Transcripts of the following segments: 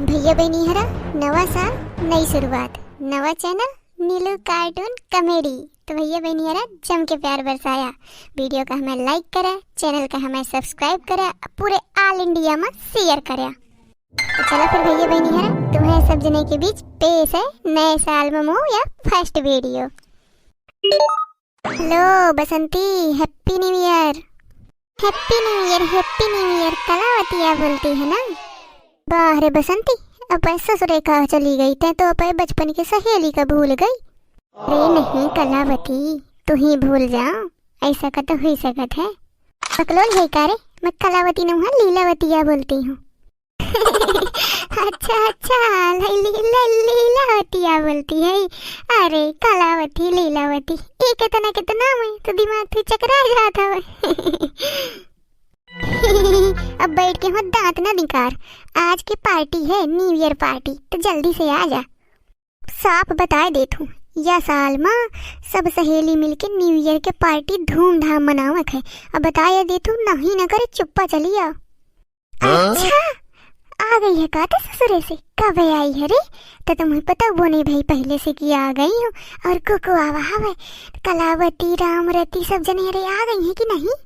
भैया बहनी हरा नवा साल नई शुरुआत, नवा चैनल नीलू कार्टून कॉमेडी। तो भैया बहनी हरा जम के प्यार बरसाया, वीडियो का हमें लाइक करा, चैनल का हमें सब्सक्राइब करा, पूरे ऑल इंडिया में शेयर करा। तो चलो फिर भैया बहनी हरा तुम्हें सब जने के बीच पेश है नए साल में मुँह या first video. Hello Basanti, happy new year. Happy new year, happy new year. कलावतिया बोलती है ना। वाह रे बसंती, अब ससुरे कहाँ चली गई थे तो अब बचपन की सहेली का भूल गई। अरे नहीं कलावती, तू ही भूल जाओ, ऐसा का तो हो सकत है। बकलोल है का रे, मैं कलावती नहीं हूँ, लीलावतिया बोलती हूँ। अच्छा अच्छा, लीलावतिया बोलती है। अरे कलावती लीलावती एक इतना कितना में तो दिमाग फिर चकरा जाता है। अब बैठ के हो दांत ना दिकार, आज की पार्टी है न्यू ईयर पार्टी, तो जल्दी से आ जा। साफ बताए देतू, या साल में सब सहेली मिलके न्यू ईयर के पार्टी धूमधाम मनावत है। अब बताए देतू, नहीं न करे चुप्पा चली आओ। अच्छा आ गई है का ससुरे से, कब आई है रे? तो तुम्हें पता वो नहीं भाई पहले से कि आ गई हूँ, और कुकु आवा हवे, कलावती रामरती सब जने अरे आ गई है कि नहीं?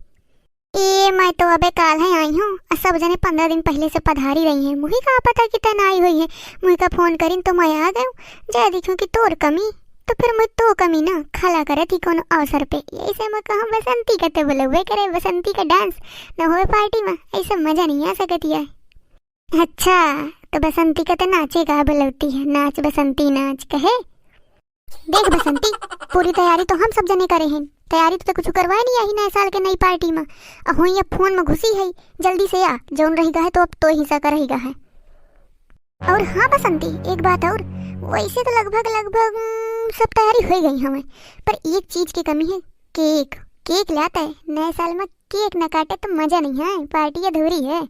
ए मैं तो अबे काल है आई हूँ, और सब जने 15 दिन पहले से पधारी रही हैं। मुझे कहाँ पता कि तन आई हुई है, मुझे का फोन करीन तो मैं आ गई। जा देखूँ कि तोर कमी, तो फिर मैं तो कमी ना खला करे थी कोनो अवसर पे। ऐसे मैं कहा बसंती का तो बोले करे बसंती का डांस न हो पार्टी में, ऐसा मजा नहीं आ सकती है। अच्छा तो बसंती का तो नाचे का बोलती है, नाच बसंती नाच कहे। देख बसंती, पूरी तैयारी तो हम सब जने करे हैं, तैयारी तो कुछ करवाए नहीं आई नए साल के नई पार्टी में। अब हुई फोन में घुसी है, जल्दी से आ, जौन रहेगा है तो अब तो हिस्सा का रहेगा है। और हाँ बसंती एक बात और, वैसे तो लगभग सब तैयारी हो गई हमें, पर एक चीज की कमी है, केक। केक लाता है, नए साल में केक न काटे तो मजा नहीं है, पार्टी अधूरी है।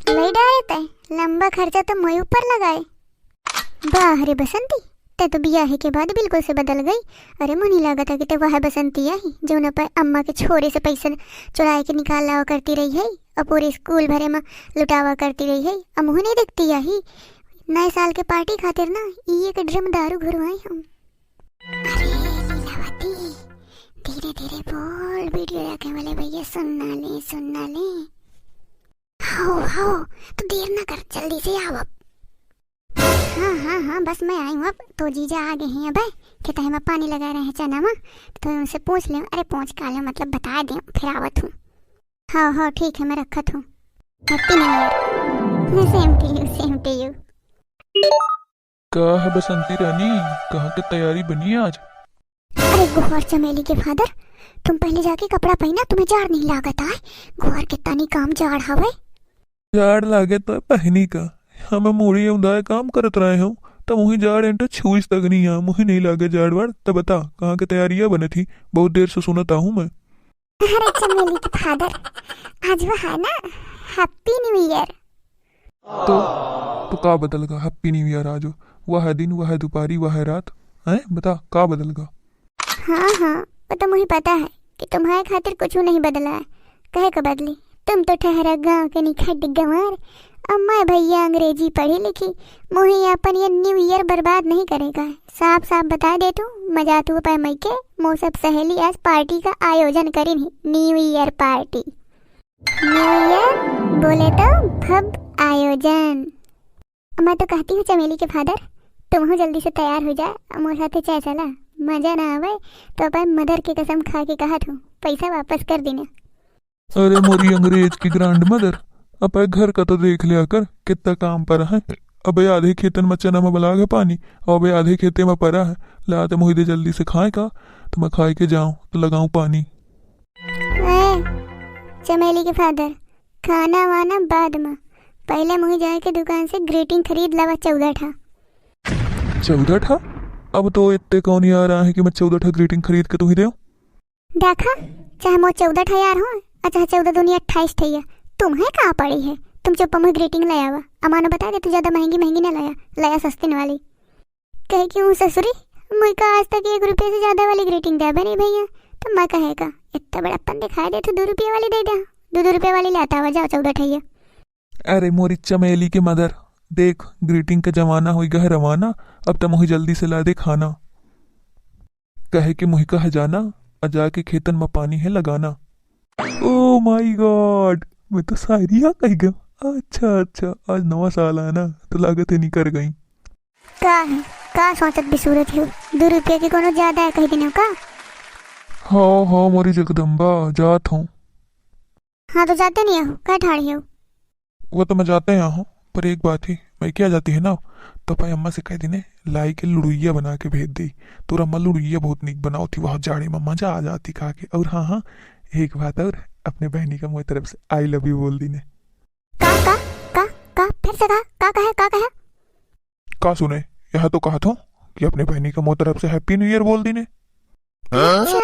नहीं डालते लंबा खर्चा तो मैं ऊपर लगाए। वाह रे बसंती, ते तो ब्याह के बाद बिल्कुल से बदल गई। अरे मुझे लगा था कि ते वह बसंती आई जो न पर अम्मा के छोरे से पैसे चुराए के निकाल लावा करती रही है, और पूरे स्कूल भरे में लुटावा करती रही है। अब मुँह नहीं दिखती आई नए साल के पार्टी खातिर ना एक ड्रम दारू घुरवाई हम। अरे लीलावती धीरे धीरे बोल, वीडियो रखे वाले भैया सुनना ले। हाँ तो देर ना कर, जल्दी से आओ अब। हाँ बस मैं आई हूँ अब। तो जीजा आ गए हैं अब, कहते हैं मैं पानी लगा रहे हैं चना में, तो उनसे पूछ ले। अरे पहुँच का ले मतलब बता दें, फिर आवत हूँ। हाँ ठीक है, मैं रखत हूँ। Happy new year. Same to you. का है बसंती रानी, कहाँ की तैयारी बनी है आज? अरे गुहार चमेली के फादर, तुम पहले जाके कपड़ा पहना, तुम्हें जाड़ नहीं लागत है? गुहार कितना नहीं काम जाड़ हवे। जाड़ लागे तो पहनी का, हमें मूड़ी उदाय काम करत रहे हूँ, तो मुही जाड़ एंटे छुईस तक नहीं आ, मुही नहीं लागे जाड़ वाड़। तो बता कहाँ की तैयारियां बने थी, बहुत देर से सुनता हूँ मैं। अरे चमेली के फादर, आज वो है ना हैप्पी न्यू ईयर। तो का बदल गा? हैप्पी न्यू ईयर आज वह दिन, वह दोपहरी, वह रात है, बता का बदल गा? हाँ वो तो मुझे पता है कि तुम्हारे खातिर कुछ नहीं बदला है, कहे को बदली। तुम तो ठहरा गाँव के निखट गंवार, अम्मा भैया अंग्रेजी पढ़ी लिखी, मुझे अपन ये न्यू ईयर बर्बाद नहीं करेगा। साफ बता दे तू, मजा तू पे मई के मो सब सहेली आज पार्टी का आयोजन करी नहीं, new year party. New year बोले तो भब आयोजन। मैं तो कहती हूँ चमेली के फादर, तुम जल्दी से तैयार हो जा, मोर साथे चाय चला। मजा ना आवे तो अपन मदर की कसम खा के कहा था पैसा वापस कर देना। अरे मोरी अंग्रेज की ग्रैंड मदर, अब घर का तो देख लिया कर, कितना काम पर है। अब आधे खेतन में चना में बलाग है पानी, और अब आधे खेते में परा है। लाते मुझे जल्दी से खाए का, तो मैं खाए के जाऊं तो लगाऊं पानी। चमेली के फादर, खाना वाना बाद में, पहले मुझे जाए के दुकान से ग्रीटिंग खरीद लावा 14 ठा। 14 ठा? अब तो इतने कौन ही आ रहा है कि मैं 14 ठा ग्रीटिंग खरीद के तुम्हें दे। देखा, चाहे मैं 14 ठा यार हूँ, अच्छा 14 दूनी 28 ठैया, तुम्हें कहाँ पड़ी है? तुम चुप मुझे ग्रीटिंग लाया हुआ, अमानो बता दे, तू ज्यादा महंगी ना लाया सस्ती वाली। कहे क्यों ससुरी, मुझे का आज तक 1 रुपये से ज्यादा वाली ग्रीटिंग दे नहीं भैया, तो मैं कहेगा इतना बड़ापन दिखाई दे तो 2 रुपये वाली दे दे, 2 रुपये वाली लाता हुआ जाओ 14 ठैया। अरे मोरी चमेली के मदर, देख ग्रीटिंग का जमाना हुई गह रवाना, अब तो मुही जल्दी से ला दे खाना। कहे कि मुही कह जाना, जाके खेतन में पानी है लगाना। ओ माई गॉड, मैं तो शायरी आ कही गया। अच्छा अच्छा, आज नवा साल आना तो लागत है नहीं कर गई। का है का सोचत भी सूरत हो, 2 रुपया के कोनो ज्यादा है कह देने का। हाँ हाँ मोरी जगदम्बा, जात हूँ। हाँ तो जाते नहीं हो, क्या ठाड़ी हो। वो तो मैं जाते यहाँ हूँ, पर एक बात ही, मैं क्या जाती है ना, तो भाई अम्मा से कह देने लाई के लुड़ुइया बना के भेज दी। तो अम्मा लुड़ुइया बहुत नीक बनाओ थी, बहुत जाड़े में मजा आ जाती खा के। और हाँ हाँ, एक बात और, अपने बहनी का मोई तरफ से आई लव यू बोल दी ने। का का का का फिर से का कहे का कहे। का सुने, यह तो कहा था कि अपने बहनी का मोई तरफ से हैप्पी न्यू ईयर बोल दी ने। अच्छा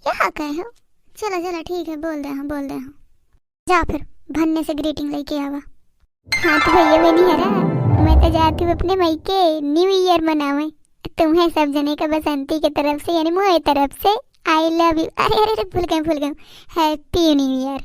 यहाँ कहे हो, चलो चलो ठीक है, बोल दे हाँ बोल दे हाँ। जा फिर भन्ने से ग्रीटिंग लेके आवा। हाँ तो भैया भी नहीं है रहा, मैं तो जाती हूँ अपने मई के न्यू ईयर मनावे। तुम्हें सब जने का बसंती की तरफ से यानी मोए तरफ से आई लव यू। अरे अरे अरे भूल गए हैप्पी न्यू ईयर।